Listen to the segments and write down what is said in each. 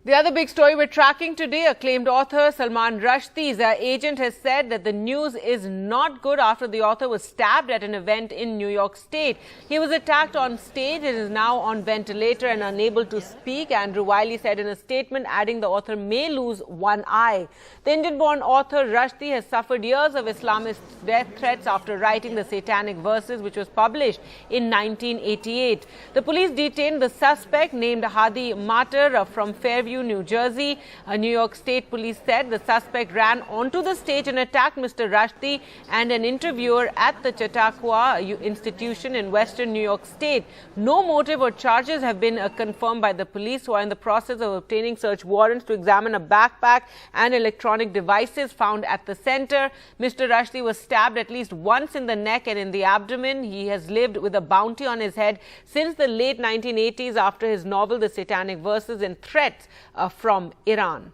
The other big story we're tracking today, acclaimed author Salman Rushdie's agent has said that the news is not good after the author was stabbed at an event in New York State. He was attacked on stage and is now on ventilator and unable to speak. Andrew Wiley said in a statement, adding the author may lose one eye. The Indian-born author Rushdie has suffered years of Islamist death threats after writing the Satanic Verses, which was published in 1988. The police detained the suspect named Hadi Matar from Fairview, New Jersey. New York State police said the suspect ran onto the stage and attacked Mr. Rushdie and an interviewer at the Chautauqua institution in western New York State. No motive or charges have been confirmed by the police, who are in the process of obtaining search warrants to examine a backpack and electronic devices found at the center. Mr. Rushdie was stabbed at least once in the neck and in the abdomen. He has lived with a bounty on his head since the late 1980s after his novel The Satanic Verses and threats from Iran.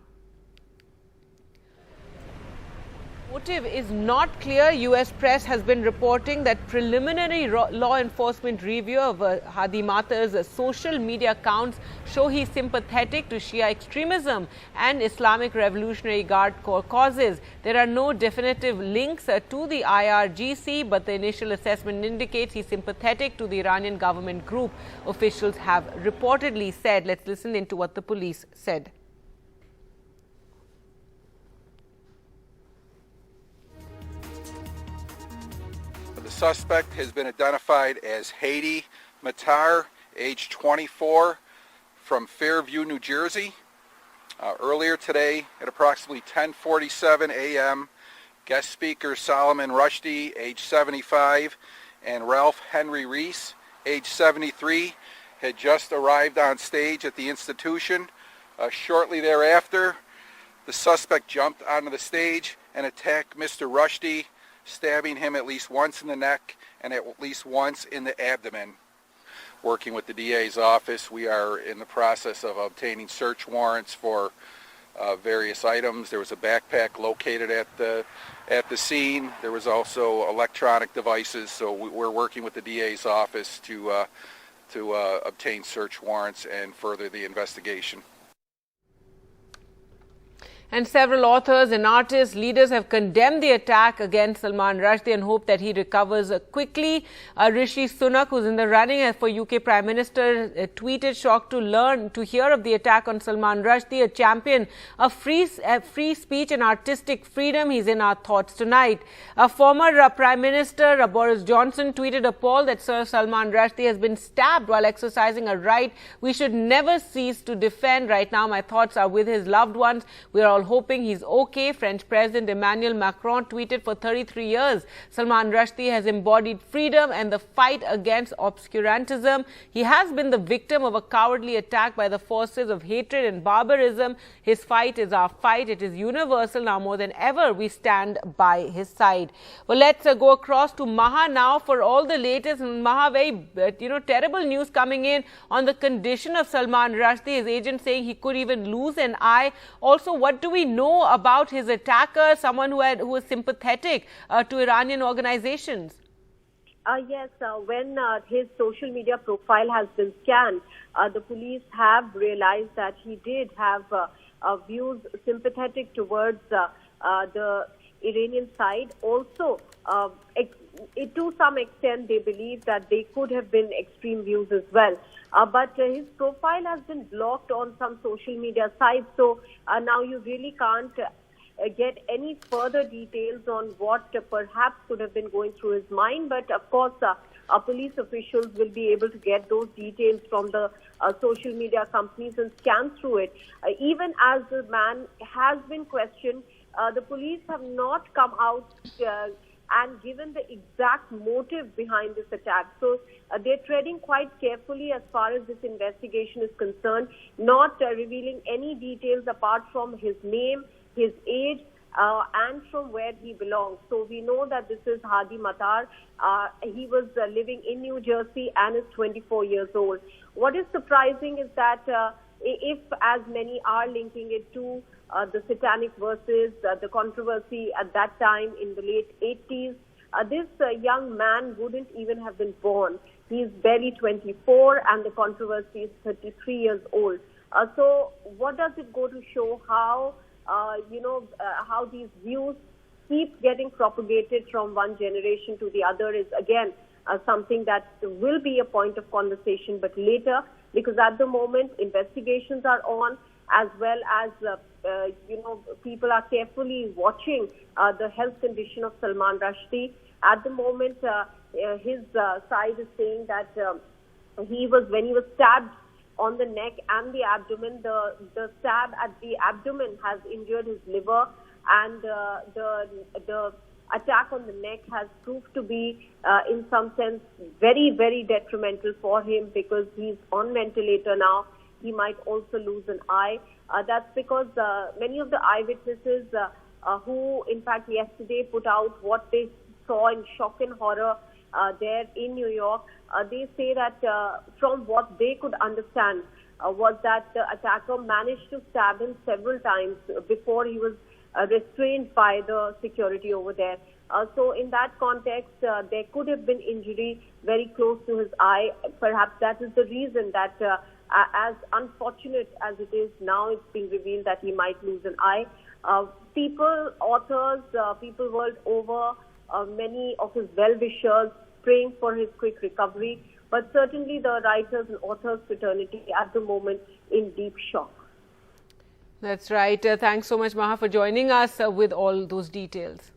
Motive is not clear. U.S. press has been reporting that preliminary law enforcement review of Hadi Matar's social media accounts show he's sympathetic to Shia extremism and Islamic Revolutionary Guard causes. There are no definitive links to the IRGC, but the initial assessment indicates he's sympathetic to the Iranian government group, officials have reportedly said. Let's listen into what the police said. The suspect has been identified as Hadi Matar, age 24, from Fairview, New Jersey. Earlier today at approximately 10:47 a.m., guest speaker Salman Rushdie, age 75, and Ralph Henry Reese, age 73, had just arrived on stage at the institution. Shortly thereafter, the suspect jumped onto the stage and attacked Mr. Rushdie, stabbing him at least once in the neck and at least once in the abdomen. Working with the DA's office, we are in the process of obtaining search warrants for various items. There was a backpack located at the scene. There was also electronic devices, so we're working with the DA's office to obtain search warrants and further the investigation. And several authors and artists, leaders have condemned the attack against Salman Rushdie and hope that he recovers quickly. Rishi Sunak, who's in the running for UK Prime Minister, tweeted, shocked to hear of the attack on Salman Rushdie, a champion of free speech and artistic freedom. He's in our thoughts tonight. Former Prime Minister Boris Johnson tweeted appalled that Sir Salman Rushdie has been stabbed while exercising a right we should never cease to defend. Right now, my thoughts are with his loved ones. We are all hoping he's okay. French President Emmanuel Macron tweeted, for 33 years, Salman Rushdie has embodied freedom and the fight against obscurantism. He has been the victim of a cowardly attack by the forces of hatred and barbarism. His fight is our fight. It is universal. Now more than ever, we stand by his side. Well, let's go across to Maha now for all the latest. Maha, very terrible news coming in on the condition of Salman Rushdie. His agent saying he could even lose an eye. Also, what do we know about his attacker, someone who was sympathetic to Iranian organizations? Yes, when his social media profile has been scanned, the police have realized that he did have views sympathetic towards the Iranian side. Also, to some extent, they believe that they could have been extreme views as well. But his profile has been blocked on some social media sites, so now you really can't get any further details on what perhaps could have been going through his mind. But of course, our police officials will be able to get those details from the social media companies and scan through it. Even as the man has been questioned, the police have not come out and given the exact motive behind this attack. So they're treading quite carefully as far as this investigation is concerned, not revealing any details apart from his name, his age, and from where he belongs. So we know that this is Hadi Matar. He was living in New Jersey and is 24 years old. What is surprising is that if, as many are linking it to the Satanic Verses, the controversy at that time in the late 80s, this young man wouldn't even have been born. He's barely 24 and the controversy is 33 years old. So what does it go to show? How, how these views keep getting propagated from one generation to the other is, again, something that will be a point of conversation, but later, because at the moment investigations are on, as well as people are carefully watching the health condition of Salman Rushdie. At the moment, his side is saying that when he was stabbed on the neck and the abdomen, the stab at the abdomen has injured his liver, and the attack on the neck has proved to be, in some sense, very, very detrimental for him, because he's on ventilator now. He might also lose an eye. That's because many of the eyewitnesses who, in fact, yesterday put out what they saw in shock and horror there in New York, they say that from what they could understand was that the attacker managed to stab him several times before he was restrained by the security over there. So in that context, there could have been injury very close to his eye. Perhaps that is the reason that, as unfortunate as it is now, it's being revealed that he might lose an eye. People, authors, people world over, many of his well-wishers praying for his quick recovery. But certainly the writers and authors fraternity at the moment in deep shock. That's right. Thanks so much, Maha, for joining us with all those details.